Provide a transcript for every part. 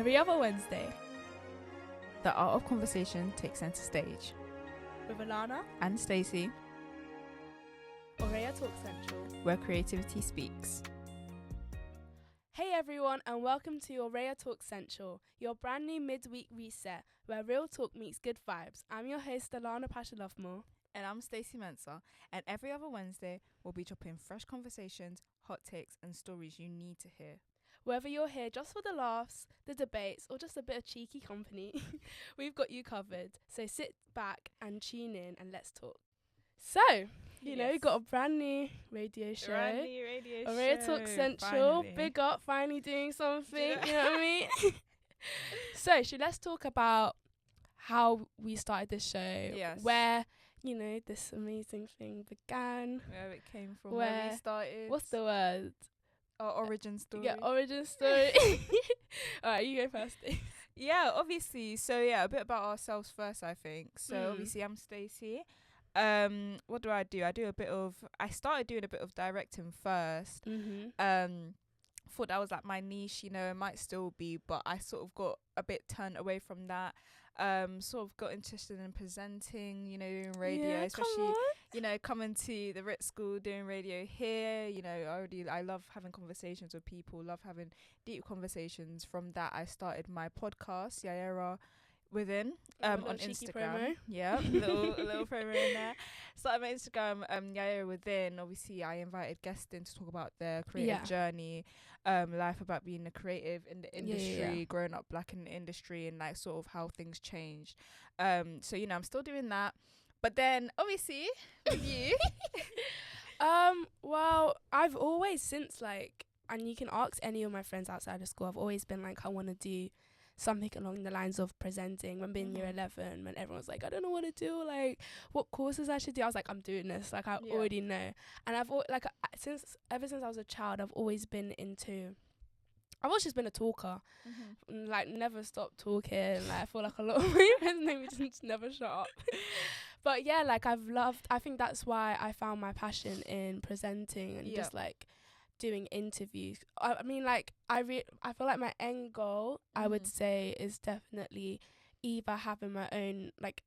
Every other Wednesday, The art of conversation takes center stage. with Alana, And Stacey, Auréa Talk CntrI. where creativity speaks. Hey everyone, and welcome to Auréa Talk CntrI, your brand new midweek reset where real talk meets good vibes. I'm your host, Alana Pashalovmore. And I'm Stacey Mensah. And every other Wednesday, we'll be dropping fresh conversations, hot takes, and stories you need to hear. Whether you're here just for the laughs, the debates, or just a bit of cheeky company, we've got you covered. So sit back and tune in and let's talk. So, we've got a brand new radio show. Auréa Talk CntrI, big up, finally doing something, you know what I mean? So, let's talk about how we started this show, Yes. where, this amazing thing began. Where it came from, Where- where we started. What's the word? our origin story? Yeah, origin story. Alright, you go first. Yeah, obviously. So, a bit about ourselves first, I think. So, obviously, I'm Stacey. What do? I started doing a bit of directing first. Mm-hmm. Thought that was like my niche, it might still be, but I sort of got a bit turned away from that. Sort of got interested in presenting, doing radio, especially, coming to the Rit School, doing radio here. I love having conversations with people, love having deep conversations. From that, I started my podcast, Yaira Within, on Instagram. Promo. Yeah, little promo in there. Started my Instagram, Yaira Within. Obviously, I invited guests in to talk about their creative journey, life about being a creative in the industry, growing up black in the industry, and like sort of how things changed. So I'm still doing that. But then obviously with you, Well, I've always and you can ask any of my friends outside of school, I've always been like, I want to do something along the lines of presenting. When being year 11, when everyone's like, I don't know what to do, like what courses I should do, I was like, I'm doing this, like I already know. And I've ever since I was a child, I've always just been a talker, like never stopped talking. Like I feel like a lot of my friends maybe just never shut up. But yeah, like I think that's why I found my passion in presenting and just like doing interviews. I mean, like I feel like my end goal, I would say, is definitely either having my own like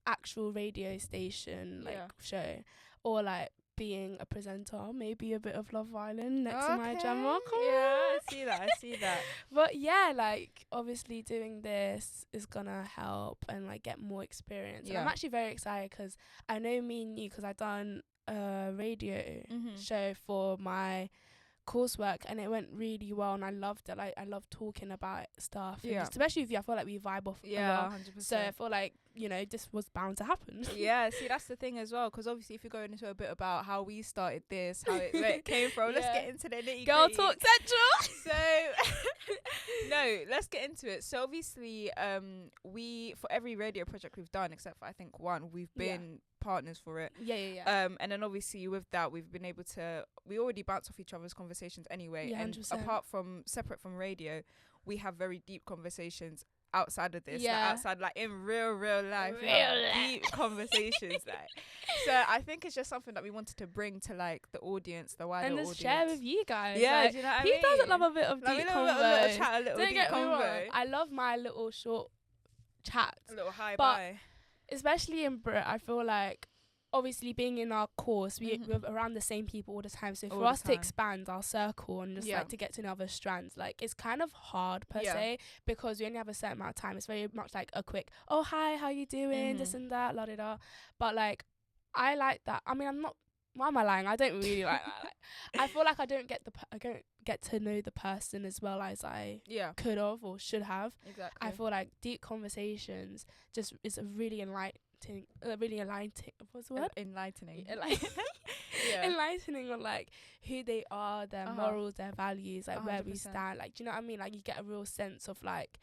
actual radio station show, or like being a presenter, maybe a bit of Love Island next to my drama. I see that. But yeah, like obviously doing this is gonna help and like get more experience. And I'm actually very excited because I know me and you, because I done a radio show for my coursework and it went really well and I loved it. Like I love talking about stuff, and especially with you, I feel like we vibe off a lot. 100%. So I feel like this was bound to happen. See, that's the thing as well, because obviously if you go into a bit about how we started this, how where it came from, let's get into the nitty-gritty. Girl Talk CntrI. So let's get into it. So obviously we, for every radio project we've done except for I think one, we've been partners for it. And then obviously with that we've been able to, we already bounce off each other's conversations anyway, and 100%. apart from separate from radio, we have very deep conversations outside of this, outside, like in real life, deep conversations, like. So I think it's just something that we wanted to bring to like the audience, the wider audience, and just share with you guys. Yeah, like, do you know what I who mean? doesn't love a bit of Like, deep we convo? love a little chat, a little Don't deep get me wrong, convo, I love my little short chats, a little high but bye. especially in Brit, I feel like obviously being in our course, we're around the same people all the time. So for us to expand our circle and just like to get to know other strands, like it's kind of hard per se, because we only have a certain amount of time. It's very much like a quick, oh hi, how you doing, this and that, la da da. But like I like that. I mean, I'm not. Why am I lying? I don't really like that. I feel like I don't get to know the person as well as I could have or should have. Exactly. I feel like deep conversations just is a really enlightening. What's the word? Enlightening. Enlightening on like who they are, their morals, their values, like 100%. Where we stand. Like, do you know what I mean? Like you get a real sense of like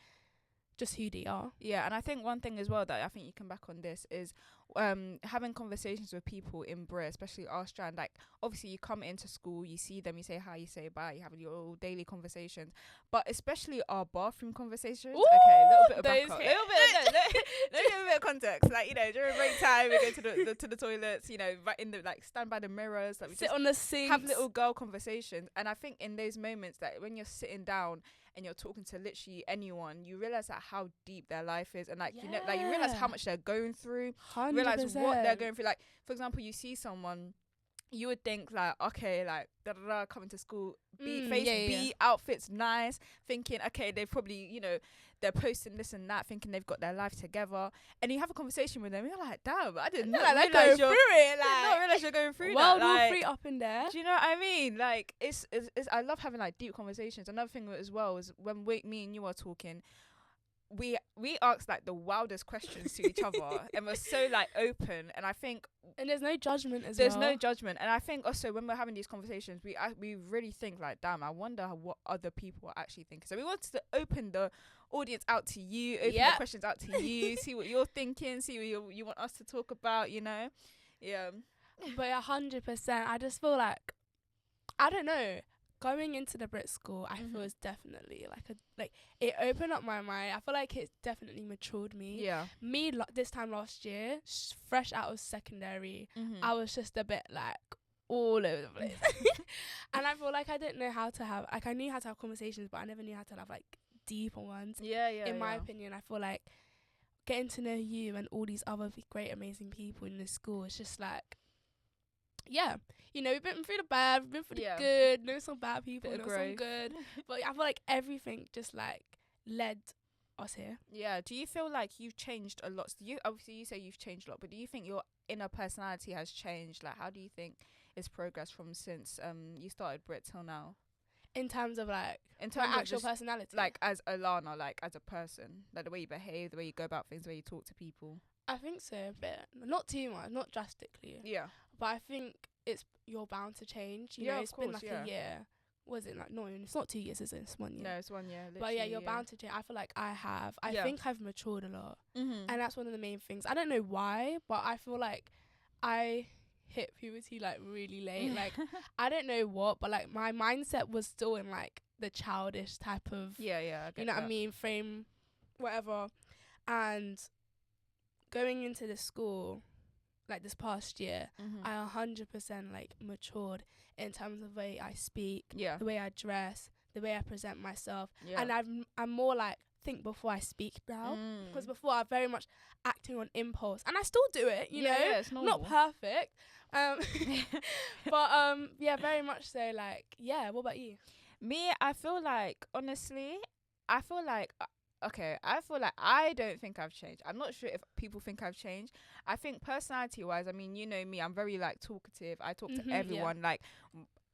just who they are. Yeah, and I think one thing as well that I think you can back on this is having conversations with people in Brit, especially our strand. Like obviously you come into school, you see them, you say hi, you say bye, you have your daily conversations, but especially our bathroom conversations. Ooh, okay, a little bit of backup, a little bit of context. Like during break time we go to the toilets, right in the like stand by the mirrors, like we sit just on the sink, have little girl conversations. And I think in those moments, that when you're sitting down and you're talking to literally anyone, you realize that how deep their life is, and like you know, like you realize how much they're going through, 100%. realize what they're going through. Like for example, you see someone, you would think like, okay, like coming to school, be outfits nice, thinking okay, they probably, you know, they're posting this and that, thinking they've got their life together, and you have a conversation with them, and you're like, damn, I didn't know, like going through it. Like, I didn't realize you're going through World that. Like, War III up in there. do you know what I mean? Like, it's I love having like deep conversations. Another thing as well is when me and you are talking, we ask like the wildest questions to each other, and we're so like open. And I think, and there's no judgment as there's well. no judgment. And I think also when we're having these conversations, we really think like, damn, I wonder what other people are actually thinking. So we want to open the audience out to you, open the questions out to you, see what you're thinking, see what you want us to talk about, you know. Yeah. But 100%, I just feel like, I don't know, going into the Brit school, I feel is definitely like it opened up my mind. I feel like it's definitely matured me. Yeah. Me this time last year, fresh out of secondary, I was just a bit like all over the place, and I feel like I didn't know how to have, like, I knew how to have conversations, but I never knew how to have like deeper ones. Yeah. In my opinion, I feel like getting to know you and all these other great, amazing people in this school, it's just like, yeah, you know, we've been through the bad, we've been through the good, know some bad people, know some good, but I feel like everything just like led us here. Yeah. Do you feel like you've changed a lot? Obviously you say you've changed a lot, but do you think your inner personality has changed? Like, how do you think it's progressed from since you started Brit till now? In terms of like, in terms my of actual just, personality, like as Alana, like as a person, like the way you behave, the way you go about things, the way you talk to people. I think so, a bit, not too much, not drastically. Yeah. But I think you're bound to change. You know, it's been like a year. Was it like, no, it's not 2 years, is it? It's 1 year. No, it's 1 year. But yeah, you're bound to change. I feel like I have. I think I've matured a lot. And that's one of the main things. I don't know why, but I feel like I hit puberty like really late. Like, I don't know what, but like my mindset was still in like the childish type of, I get you know that. what I mean, frame, whatever. And going into the school, like this past year, I 100% like matured in terms of the way I speak, the way I dress, the way I present myself, and I'm more like think before I speak now, because before I very much acting on impulse, and I still do it, you know, it's normal. not perfect, but yeah, very much so. Like, yeah. What about you? Me, I feel like, honestly, I feel like I don't think I've changed. I'm not sure if people think I've changed. I think personality-wise, I mean, you know me, I'm very, like, talkative. I talk to everyone. Yeah. Like,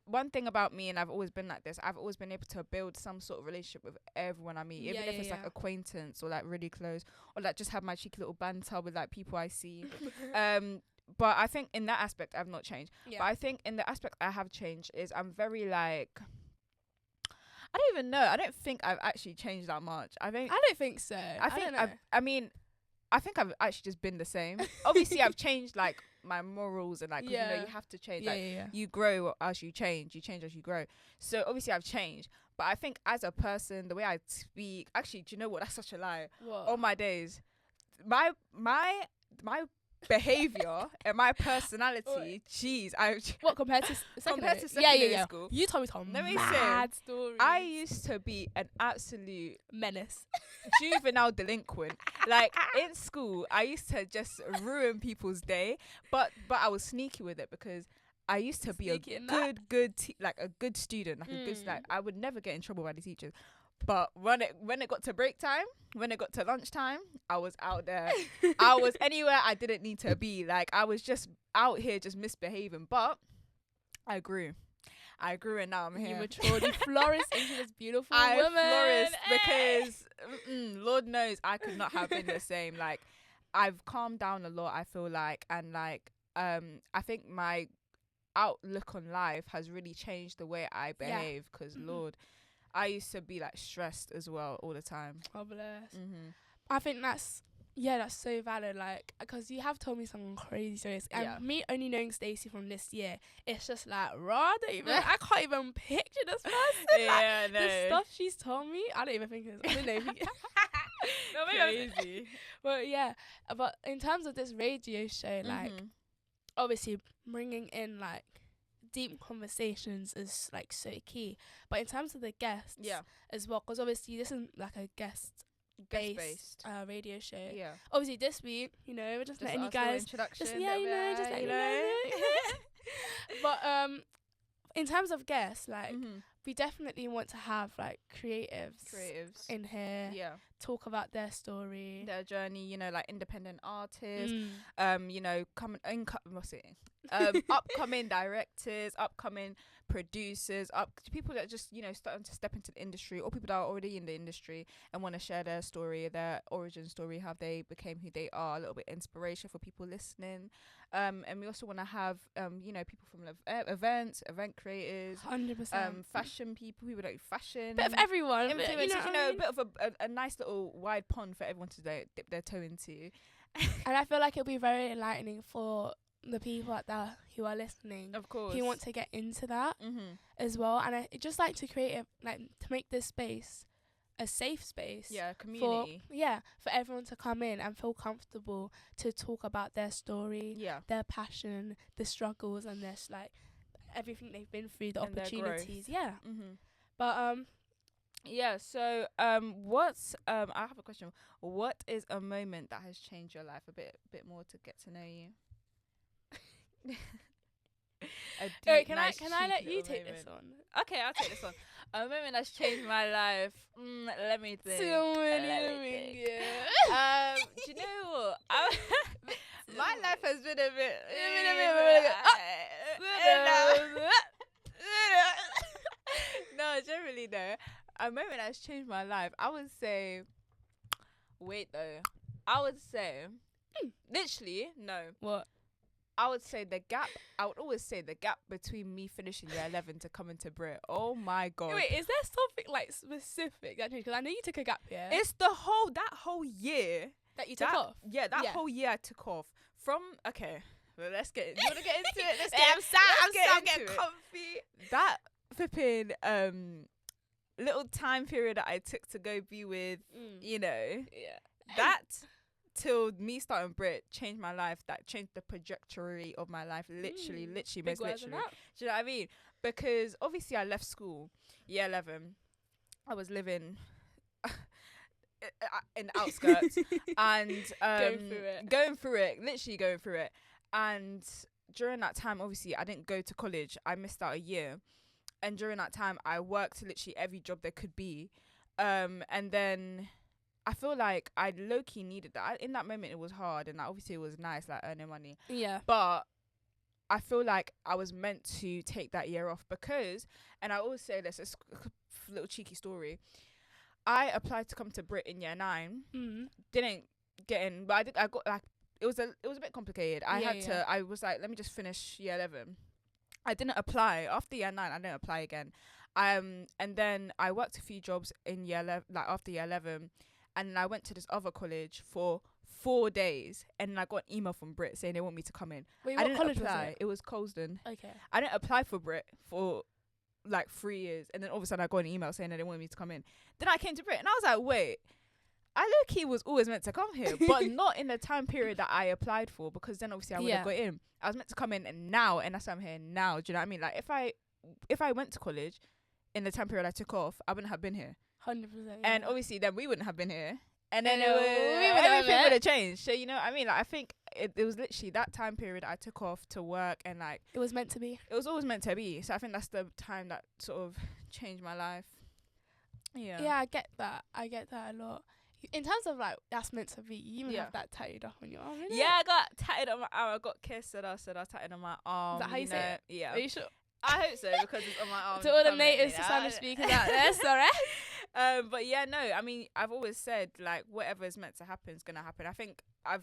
one thing about me, and I've always been like this, I've always been able to build some sort of relationship with everyone I meet, even if it's, like, acquaintance or, like, really close, or, like, just have my cheeky little banter with, like, people I see. But I think in that aspect, I've not changed. Yeah. But I think in the aspect I have changed is I'm very, like... I don't even know. I don't think I've actually changed that much. I don't think so. I think I've actually just been the same. Obviously, I've changed like my morals and like, 'cause, you know, you have to change. You grow as you change as you grow. So obviously, I've changed. But I think as a person, the way I speak, actually, do you know what? That's such a lie. What? All my days, my behavior and my personality, jeez, what compared to secondary school? You told me some mad stories. I used to be an absolute menace, juvenile delinquent. Like in school, I used to just ruin people's day, but I was sneaky with it because I used to be a good student, like a good, like I would never get in trouble by the teachers. But when it got to break time, when it got to lunchtime, I was out there. I was anywhere I didn't need to be. Like, I was just out here just misbehaving. But I grew and now I'm here. You matured. You flourished into this beautiful woman. I flourished because, Lord knows, I could not have been the same. Like, I've calmed down a lot, I feel like. And, like, I think my outlook on life has really changed the way I behave. Because, Lord... I used to be like stressed as well all the time. Oh bless. I think that's so valid. Like, because you have told me some crazy stories, and me only knowing Stacey from this year, it's just like I can't even picture this person. Like, the stuff she's told me, I don't even think it's. I don't know. Crazy. But yeah, but in terms of this radio show, like obviously bringing in like deep conversations is like so key. But in terms of the guests as well, because obviously this is like a guest-based radio show. Yeah. Obviously this week, you know, we're just letting you guys just letting you know. But in terms of guests, like we definitely want to have like creatives in here. Yeah. Talk about their story, their journey, you know, like independent artists, you know, upcoming directors, upcoming producers, people that just, you know, starting to step into the industry, or people that are already in the industry and want to share their story, their origin story, how they became who they are, a little bit inspiration for people listening. And we also want to have, you know, people from event creators, 100%, fashion people that do fashion, bit of everyone, influencers, you know, a bit of a nice little wide pond for everyone to dip their toe into. And I feel like it'll be very enlightening for the people out there who are listening, of course, who want to get into that as well. And I just like to create to make this space a safe space, community, for everyone to come in and feel comfortable to talk about their story, their passion, the struggles, and this like everything they've been through, the opportunities, but so what's I have a question. What is a moment that has changed your life? A bit more to get to know you. Can I let you take this one? Okay, I'll take this one. A moment that's changed my life. Let me think. Do you know what? My life has been a bit. No, generally no. A moment that's changed my life. I would say. Wait though. I would say. Literally no. What? I would say the gap. I would always say the gap between me finishing year 11 to coming to Brit. Oh my god! Wait, is there something like specific that changed? Because I know you took a gap year. It's that whole year that you took off. Yeah, whole year I took off from. Okay, well, let's get. You wanna get into it? Let's I'm getting comfy. That flipping little time period that I took to go be with, you know, that. Till me starting Brit changed my life. That changed the trajectory of my life. Literally, most literally. Do you know what I mean? Because obviously I left school, year 11. I was living in the outskirts and going through it. And during that time, obviously I didn't go to college. I missed out a year. And during that time, I worked literally every job there could be. And then I feel like I low-key needed that. In that moment, it was hard, and obviously it was nice, like earning money. Yeah. But I feel like I was meant to take that year off because, and I always say this, it's a little cheeky story. I applied to come to Brit in year 9, didn't get in, but I got like it was a bit complicated. I was like, let me just finish year 11. I didn't apply after year 9. I didn't apply again. And then I worked a few jobs in year 11, like after year 11. And then I went to this other college for 4 days, and then I got an email from Brit saying they want me to come in. Wait, I what didn't college apply. was it? It was Colston. Okay. I didn't apply for Brit for like 3 years, and then all of a sudden I got an email saying that they wanted me to come in. Then I came to Brit, and I was like, wait, I low-key was always meant to come here, but not in the time period that I applied for, because then obviously I would have got in. I was meant to come in and that's why I'm here now. Do you know what I mean? Like if I went to college in the time period I took off, I wouldn't have been here. 100%. And obviously then we wouldn't have been here. And then everything would have changed. So, you know what I mean? Like, I think it was literally that time period I took off to work, and like it was meant to be. It was always meant to be. So I think that's the time that sort of changed my life. Yeah. Yeah, I get that. I get that a lot. In terms of like that's meant to be, you even have that tattooed off on your arm, innit? Yeah, I got tattooed on my arm. I got kissed, so I tattooed on my arm. Is that how you say it? Yeah. Are you sure? I hope so, because it's on my arm. To all the native Spanish speakers out there, sorry. But yeah, no, I mean, I've always said, like, whatever is meant to happen is going to happen. I think I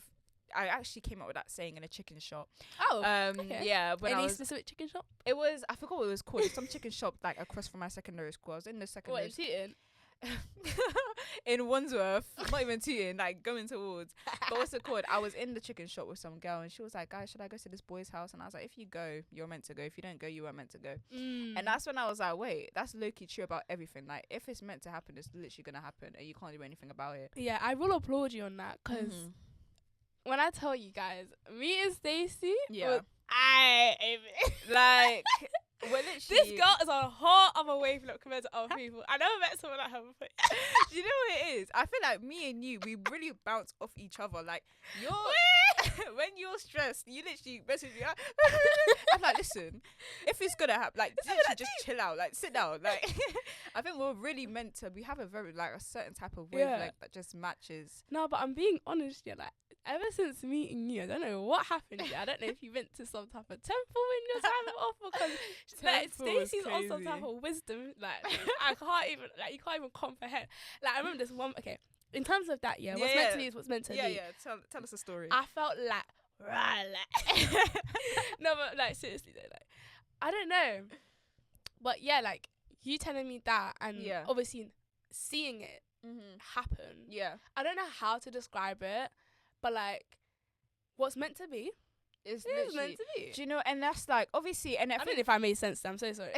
actually came up with that saying in a chicken shop. Oh, okay. Yeah. Any specific chicken shop? It was, I forgot what it was called. Some chicken shop, like, across from my secondary school. I was in the secondary school. What, in Tooting? In Wandsworth, not even Tooting, like going towards. But what's it called? I was in the chicken shop with some girl, and she was like, "Guys, should I go to this boy's house?" And I was like, "If you go, you're meant to go. If you don't go, you weren't meant to go." And that's when I was like, "Wait, that's low-key true about everything. Like, if it's meant to happen, it's literally gonna happen, and you can't do anything about it." Yeah, I will applaud you on that, because when I tell you guys, me and Stacey, Like, we're literally. This girl is on a whole other wavelength compared to other people. I never met someone like her before. Do you know what it is? I feel like me and you, we really bounce off each other. Like, you're when you're stressed, you literally message me. I'm like, listen, if it's gonna happen, like, literally just chill out, like, sit down. Like, I think we're really meant to. We have a very like a certain type of wavelength that just matches. No, but I'm being honest. Yeah, like ever since meeting you, I don't know what happened. Yeah, I don't know if you went to some type of temple in your time off, because like Stacey's on some type of wisdom. Like I can't even, like, you can't even comprehend. Like I remember this one. Okay, in terms of that, what's meant to be is what's meant to be. Yeah. Tell us a story. I felt like no, but like seriously though, like I don't know, but yeah, like you telling me that, and obviously seeing it happen. Yeah, I don't know how to describe it, but like what's meant to be is meant to be. Do you know? And that's like obviously, and I don't know if I made sense. I'm so sorry.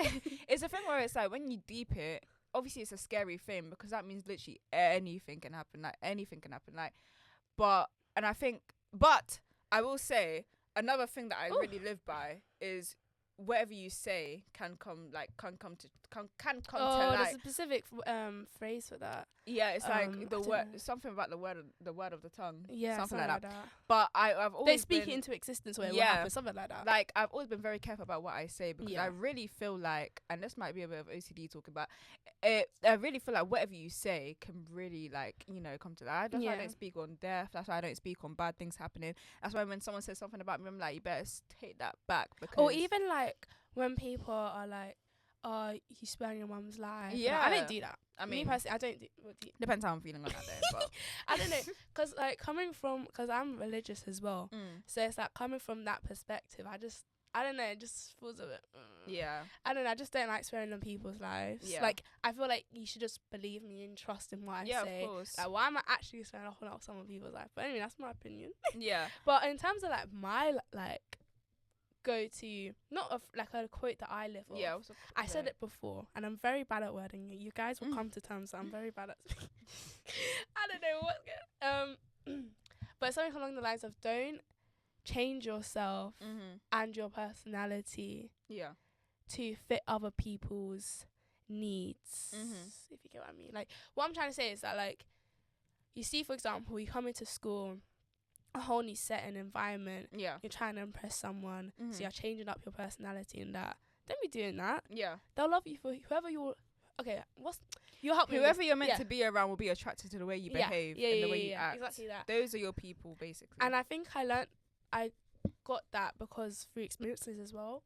It's a thing where it's like when you deep it, obviously it's a scary thing because that means literally anything can happen. Like anything can happen. Like, but I will say another thing that I really live by is whatever you say can come to light. There's a specific phrase for that. Yeah, it's like the word, something about the word of the tongue. Yeah, something like that. But I've always they speak it into existence where it will happen, something like that. Like I've always been very careful about what I say because I really feel like, and this might be a bit of OCD talking about it, I really feel like whatever you say can really come to that. That's why I don't speak on death. That's why I don't speak on bad things happening. That's why when someone says something about me, I'm like, you better take that back. Because or even like when people are like, oh, you spare your mum's life. Yeah, I don't do that. I mean, me personally, I don't do. Depends how I'm feeling on that day. But I don't know, because like because I'm religious as well, so it's like coming from that perspective. I don't know. It just feels a bit. Yeah. I don't know. I just don't like swearing on people's lives. Yeah. Like I feel like you should just believe me and trust in what I say. Yeah, of course. Like why am I actually swearing off on someone people's life? But anyway, that's my opinion. Yeah. But in terms of like my like go to not a quote that I live off. Yeah. I said it before, and I'm very bad at wording it. You guys will come to terms that I'm very bad at speaking. I don't know what. But something along the lines of don't change yourself and your personality to fit other people's needs. If you get what I mean. Like what I'm trying to say is that like you see, for example, you come into school, a whole new setting, environment. Yeah. You're trying to impress someone, so you're changing up your personality and that. Don't be doing that. Yeah. They'll love you for whoever you're. Okay, you'll help me. Whoever you're meant to be around will be attracted to the way you behave and the way you act. Exactly that. Those are your people, basically. And I think I got that because through experiences as well.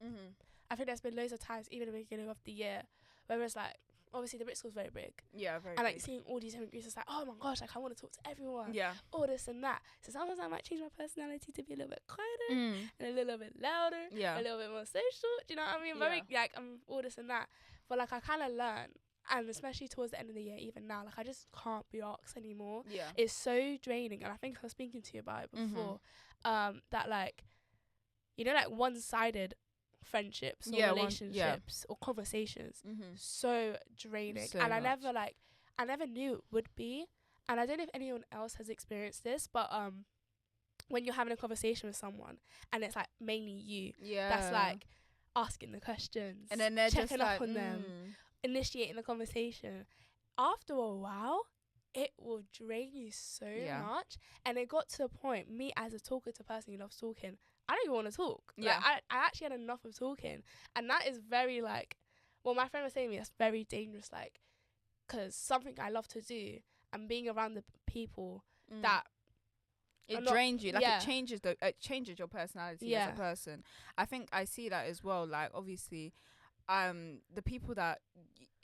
I think there's been loads of times, even at the beginning of the year, where it's like, obviously the Brit School's very big. Yeah, very and big. Like seeing all these different groups, it's like, oh my gosh, like I want to talk to everyone. Yeah. All this and that. So sometimes I might change my personality to be a little bit quieter and a little bit louder. Yeah. A little bit more social. Do you know what I mean? Very like I'm all this and that. But like I kind of learn, and especially towards the end of the year, even now, like I just can't be asked anymore. Yeah. It's so draining, and I think I was speaking to you about it before. That like, you know, like one-sided friendships or relationships or conversations so draining, and I never knew it would be, and I don't know if anyone else has experienced this, but when you're having a conversation with someone and it's like mainly you that's like asking the questions and then they're checking just up like, on them, initiating the conversation, after a while it will drain you so much. And it got to a point, me as a talkative person who loves talking, I don't even want to talk. Yeah. Like, I actually had enough of talking. And that is very, like, well, my friend was saying to me, that's very dangerous, like, because something I love to do and being around the people that it drains you. Like, it changes your personality as a person. I think I see that as well. Like, obviously, the people that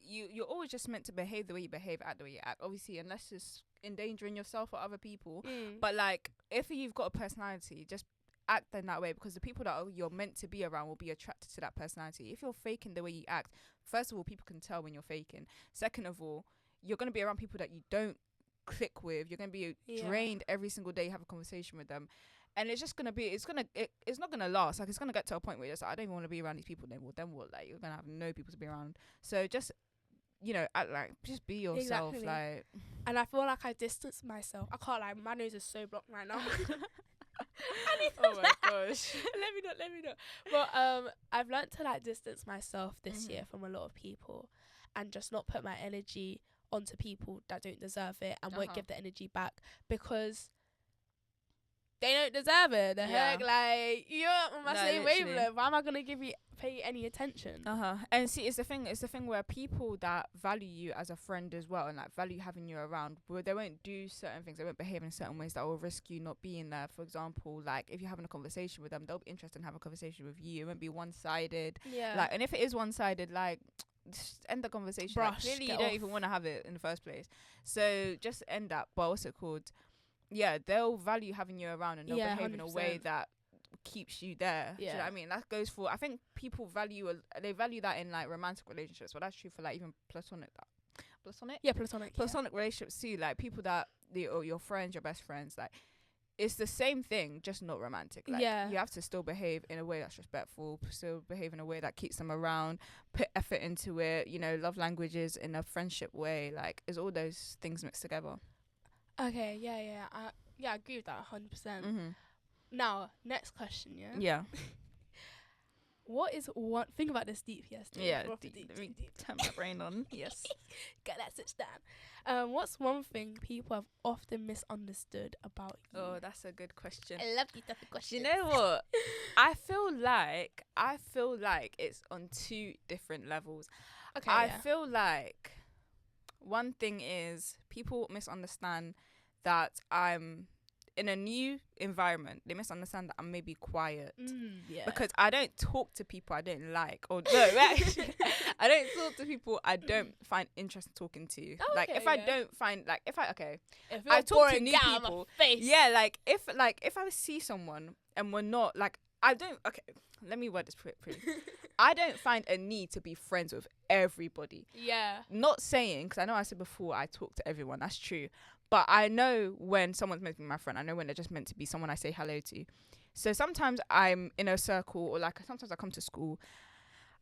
you're always just meant to behave the way you behave, act the way you act. Obviously, unless it's endangering yourself or other people. But, like, if you've got a personality, just act in that way, because the people that you're meant to be around will be attracted to that personality. If you're faking the way you act, first of all, people can tell when you're faking. Second of all, you're going to be around people that you don't click with. You're going to be drained every single day you have a conversation with them, and it's just going to be it's not going to last. Like, it's going to get to a point where you're just like, I don't even want to be around these people. Then what? Like, you're going to have no people to be around. So just, you know, act like, just be yourself. Exactly. Like, and I feel like I distance myself. I can't lie, my nose is so blocked right now. Oh my gosh. Let me not. But I've learned to like distance myself this year from a lot of people, and just not put my energy onto people that don't deserve it and won't give the energy back, because they don't deserve it. The heck, like, you're on my same wavelength. Why am I gonna pay you any attention? And see, it's the thing where people that value you as a friend as well, and like value having you around, well, they won't do certain things, they won't behave in certain ways that will risk you not being there. For example, like if you're having a conversation with them, they'll be interested in having a conversation with you. It won't be one-sided. Like, and if it is one-sided, like, just end the conversation. Like, clearly you don't even want to have it in the first place, so just end that. But what's it called? Yeah, they'll value having you around, and they'll behave 100%. In a way that keeps you there. Do you know what I mean? That goes for, I think people value that in like romantic relationships, but that's true for like even platonic relationships too. Like people that or your friends, your best friends, like it's the same thing, just not romantic. Like you have to still behave in a way that's respectful, still behave in a way that keeps them around, put effort into it, you know, love languages in a friendship way. Like it's all those things mixed together. Okay, I agree with that 100%. Now, next question, Yeah. What is one... Think about this deep, yes. Deep. Turn my brain on. Yes. Get that switch down. What's one thing people have often misunderstood about you? Oh, that's a good question. I love these type of questions. You know what? I feel like it's on two different levels. Okay. I feel like one thing is people misunderstand that I'm in a new environment. They misunderstand that I'm maybe quiet because I don't talk to people I don't like, or no, actually, I don't talk to people I don't find interesting talking to. Like if I don't find, like if I talk to new people, if I see someone and we're not like, let me word this pretty. I don't find a need to be friends with everybody. Yeah. Not saying, because I know I said before I talk to everyone. That's true. But I know when someone's meant to be my friend. I know when they're just meant to be someone I say hello to. So sometimes I'm in a circle, or like sometimes I come to school.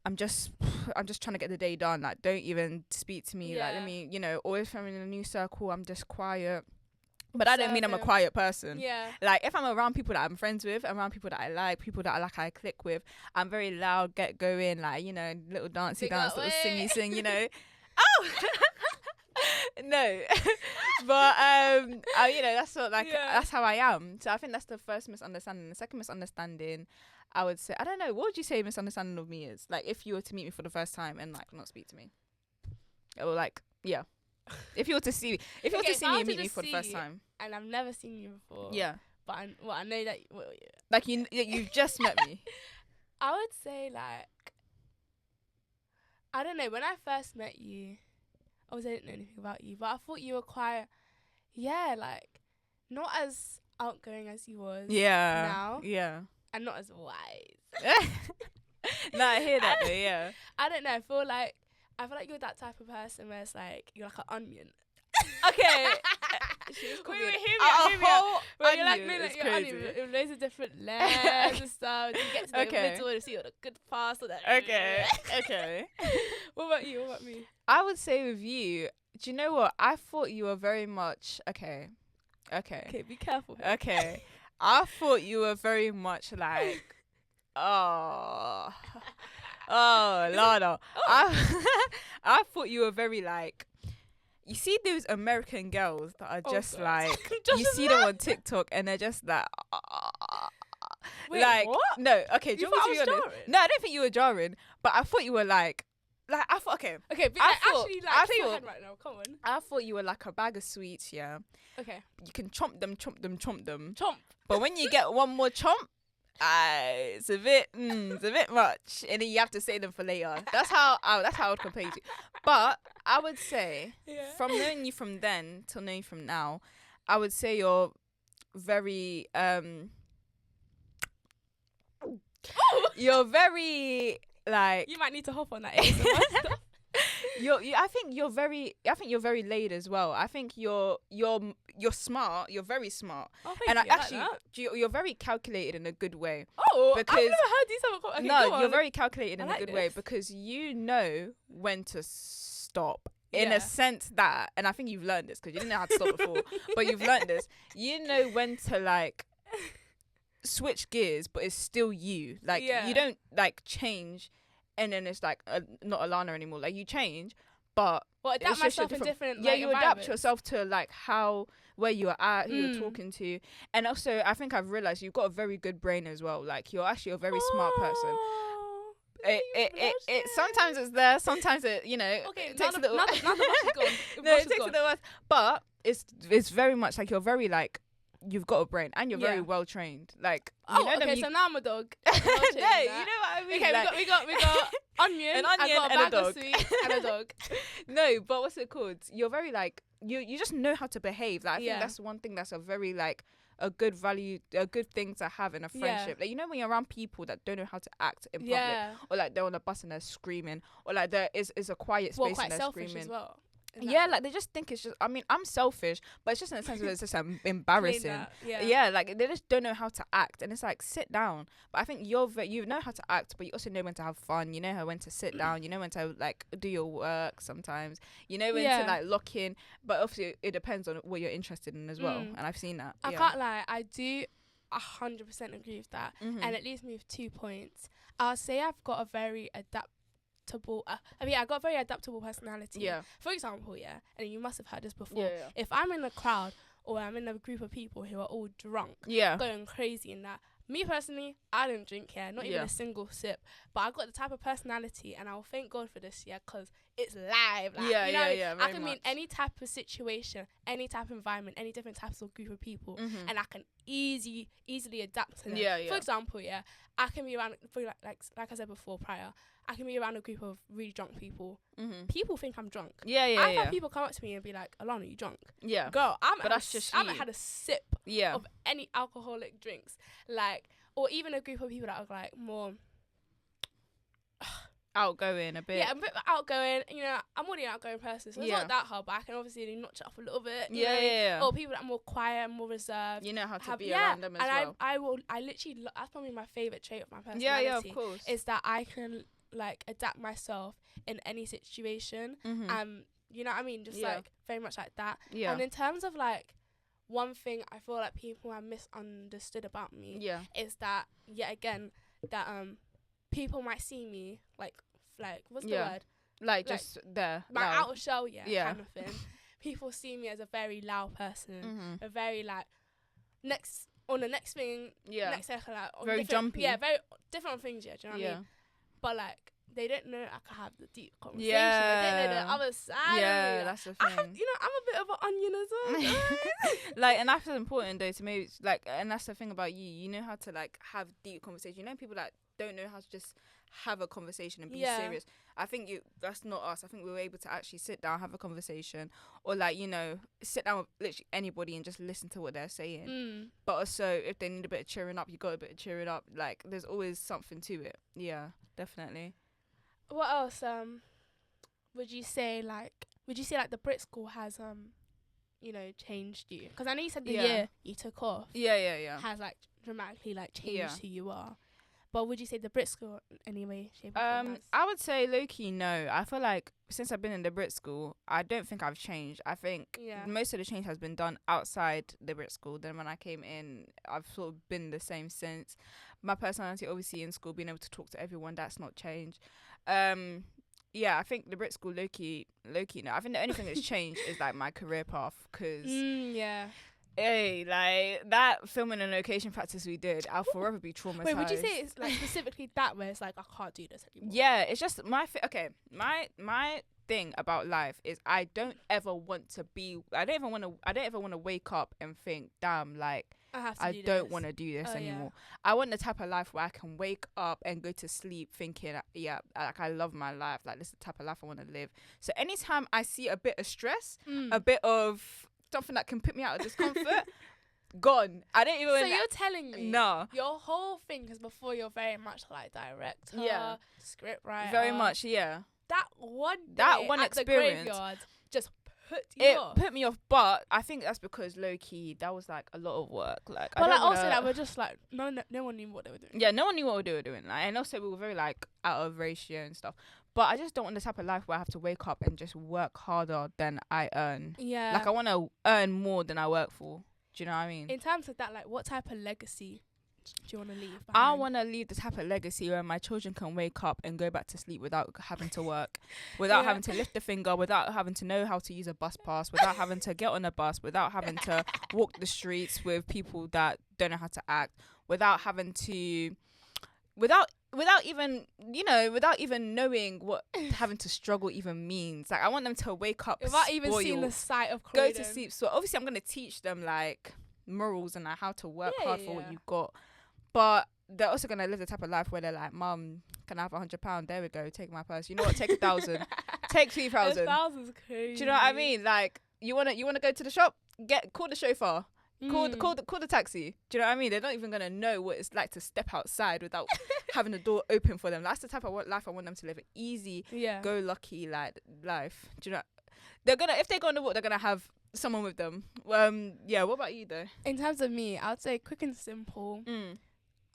I'm just trying to get the day done. Like, don't even speak to me. Like, let me, you know, or if I'm in a new circle, I'm just quiet. But that don't mean I'm a quiet person. Yeah. Like, if I'm around people that I'm friends with, around people that I like, people that I click with, I'm very loud, get going, like, you know, little dancey dance, little singy sing, you know. Oh! No. But, you know, that's sort of like, that's how I am. So I think that's the first misunderstanding. The second misunderstanding, I would say, I don't know, what would you say misunderstanding of me is? Like, if you were to meet me for the first time and, like, not speak to me. Or, like, yeah. If you were to see me, and meet me for the first time, and I've never seen you before, but I know that like you've just met me. I would say, like, I don't know, when I first met you, obviously I didn't know anything about you, but I thought you were quite, like, not as outgoing as you was now, and not as wise. No, I hear that though. I don't know, I feel like you're that type of person where it's like you're like an onion. Okay. Wait, hear me out. But you're like, no, like you're an onion with loads of different layers and stuff. You get to the middle to see all the good parts of that. Okay. What about you? What about me? I would say with you, do you know what? I thought you were very much Okay, be careful. Okay. I thought you were very much like Lana. I thought you were very like, you see those American girls that are just like, you see them on TikTok and they're just like, Wait, like, what? No, okay. You thought I was jarring? No, I don't think you were jarring, but I thought you were like I thought, okay, but actually, like, clear your head right now. Come on. I thought you were like a bag of sweets, yeah. Okay. You can chomp them. Chomp. But when you get one more chomp, it's a bit much, and then you have to save them for later. That's how I would compare you to. But I would say, from knowing you from then till knowing you from now, I would say you're very you're very like. You might need to hop on that. I think you're very laid as well. I think you're smart. You're very smart. Oh, thank you. Actually, like you're very calculated in a good way. Oh, because I've never heard these other. Okay, no, you're very calculated in a good way because you know when to stop. In a sense that, and I think you've learned this because you didn't know how to stop before, but you've learned this. You know when to like switch gears, but it's still you. Like Yeah. you don't like change, and then it's like not Alana anymore. Like you change, but Well, it's adapt just a myself in different. yeah, like, you adapt environments. yourself to like where you are at, who you're Mm. talking to, and also I think I've realized you've got a very good brain as well. Like you're actually a very smart person. Oh, It sometimes it's there, sometimes it Okay, it takes a little now the brush is gone. The no, brush it is takes a gone. little while, but it's very much like you're very like you've got a brain and you're very Yeah. well trained. Like Okay, so now I'm a dog. no, I'm you know not saying what that. I mean. Okay, like, we got onion. An I onion got a and a bag of dog. sweets and a dog. no, but what's it called? You're very like you just know how to behave. Like I Yeah. think that's one thing that's a very like a good value, a good thing to have in a friendship. Like when you're around people that don't know how to act in public, Yeah. or like they're on a bus and they're screaming, or like there is a quiet space Quite and they're selfish screaming. as well. Yeah, like they just think it's just. I mean, I'm selfish, but it's just in the sense of it's just embarrassing. Yeah. Like they just don't know how to act, and it's like sit down. But I think you know how to act, but you also know when to have fun. You know when to sit down. You know when to like do your work. Sometimes you know when to like lock in. But obviously, it depends on what you're interested in as well. And I've seen that. I can't lie. I do 100% agree with that. Mm-hmm. And at least move 2 points. I'll say I've got a very adaptable. I got a very adaptable personality. Yeah. For example, and you must have heard this before. Yeah. If I'm in a crowd or I'm in a group of people who are all drunk, Yeah. going crazy in that. Me personally, I don't drink not even a single sip. But I got the type of personality, and I'll thank God for this, because it's live. Like, Yeah, you know what I mean? yeah, I very can be in much. any type of situation, any type of environment, any different types of group of people, Mm-hmm. and I can easily adapt to them. Yeah, yeah. For example, I can be around, like I said before prior, I can be around a group of really drunk people. Mm-hmm. People think I'm drunk. Yeah. I've had people come up to me and be like, "Alana, you drunk?" Yeah. Girl, I haven't you. had a sip Yeah. of any alcoholic drinks, like, or even a group of people that are like more Outgoing a bit. a bit outgoing. I'm already an outgoing person, so it's Yeah. not that hard. But I can obviously notch it up a little bit. you Yeah, know? yeah. Or people that are more quiet, more reserved. You know how to be around them as and well. I literally that's probably my favorite trait of my personality. Yeah, of course. Is that I can like adapt myself in any situation. Mm-hmm. You know what I mean? Just like very much like that. Yeah. And in terms of like one thing I feel like people have misunderstood about me is that that people might see me like what's the word? Like just there. My loud. outer shell, kind of thing. People see me as a very loud person, Mm-hmm. a very like next thing, next second, like on Very different- jumpy. Yeah, very different things. Yeah, do you know what I mean? But like they don't know I can have the deep conversation. They don't know the other side. Yeah, of me. that's the I thing. have, I'm a bit of an onion as well. guys. Like, and that's important though to maybe like, and that's the thing about you. You know how to like have deep conversation. You know people that don't know how to just have a conversation and be serious. I think that's not us. I think we were able to actually sit down, have a conversation, or like sit down with literally anybody and just listen to what they're saying. But also, if they need a bit of cheering up, you got a bit of cheering up. Like, there's always something to it. Yeah, definitely. What else? Would you say like the Brit school has changed you? Because I know you said the year you took off Yeah. has like dramatically like changed Yeah. who you are. But would you say the Brit school anyway? Shape or form has? I would say low-key no. I feel like since I've been in the Brit school, I don't think I've changed. I think most of the change has been done outside the Brit school. Then when I came in, I've sort of been the same since. My personality, obviously, in school, being able to talk to everyone, that's not changed. I think the Brit school low-key no. I think the only thing that's changed is like my career path, because hey, like that filming and location practice we did, I'll forever be traumatized. Wait, would you say it's like specifically that where it's like I can't do this anymore? Yeah, it's just my thing about life is I don't ever want to wake up and think, damn, like I don't want to do this anymore. I want the type of life where I can wake up and go to sleep thinking, like I love my life, like this is the type of life I want to live. So anytime I see a bit of stress, a bit of something that can put me out of discomfort, gone. I don't even. So you're telling me, no, your whole thing is before you're very much like director, script writer, very much, That one experience, the graveyard just put me off. But I think that's because low key that was like a lot of work. Like, but like also that we're just like no one knew what they were doing. Yeah, no one knew what they were doing. Like, and also we were very like out of ratio and stuff. But I just don't want the type of life where I have to wake up and just work harder than I earn. Yeah. Like I want to earn more than I work for. Do you know what I mean? In terms of that, like what type of legacy do you want to leave I behind? want to leave the type of legacy where my children can wake up and go back to sleep without having to work, without having to lift a finger, without having to know how to use a bus pass, without having to get on a bus, without having to walk the streets with people that don't know how to act, without having to, without even knowing what having to struggle even means. Like, I want them to wake up without even spoiled, seeing the sight of go Croydon. to sleep. So obviously I'm going to teach them like morals and like how to work hard for what you've got. But they're also going to live the type of life where they're like, Mum, can I have £100? There we go. Take my purse. You know what? Take 1,000. Take 3,000. 1,000's crazy. Do you know what I mean? Like, you want to go to the shop? Call the chauffeur. Call the taxi. Do you know what I mean? They're not even gonna know what it's like to step outside without having the door open for them. That's the type of life I want them to live. An easy, go lucky like life. Do you know? They're gonna, if they go on the walk, they're gonna have someone with them. Yeah. What about you though? In terms of me, I'd say quick and simple.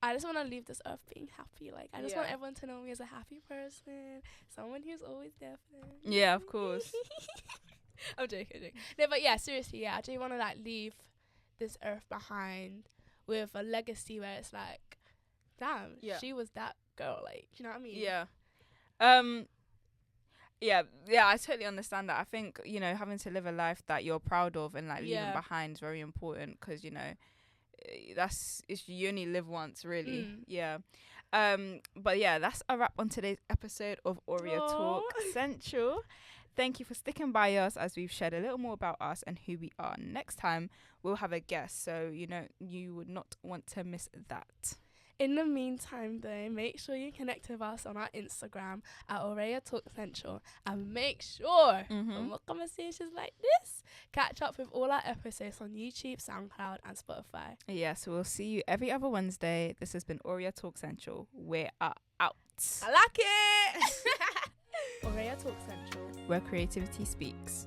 I just want to leave this earth being happy. Like, I just want everyone to know me as a happy person, someone who's always there for them. Yeah, of course. I'm joking. No, but yeah, seriously, yeah, I do want to like leave this earth behind with a legacy where it's like, damn, she was that girl. Like, do you know what I mean? Yeah. I totally understand that. I think, you know, having to live a life that you're proud of and like leaving behind is very important, because, you know, you only live once, really. But yeah, that's a wrap on today's episode of Auréa Talk CntrI. Thank you for sticking by us as we've shared a little more about us and who we are. Next time we'll have a guest, so you know you would not want to miss that. In the meantime, though, make sure you connect with us on our Instagram at Auréa Talk CntrI, and make sure for more conversations like this, catch up with all our episodes on YouTube, SoundCloud, and Spotify. Yeah, so we'll see you every other Wednesday. This has been Auréa Talk CntrI. We are out. I like it. Auréa Talk CntrI, where creativity speaks.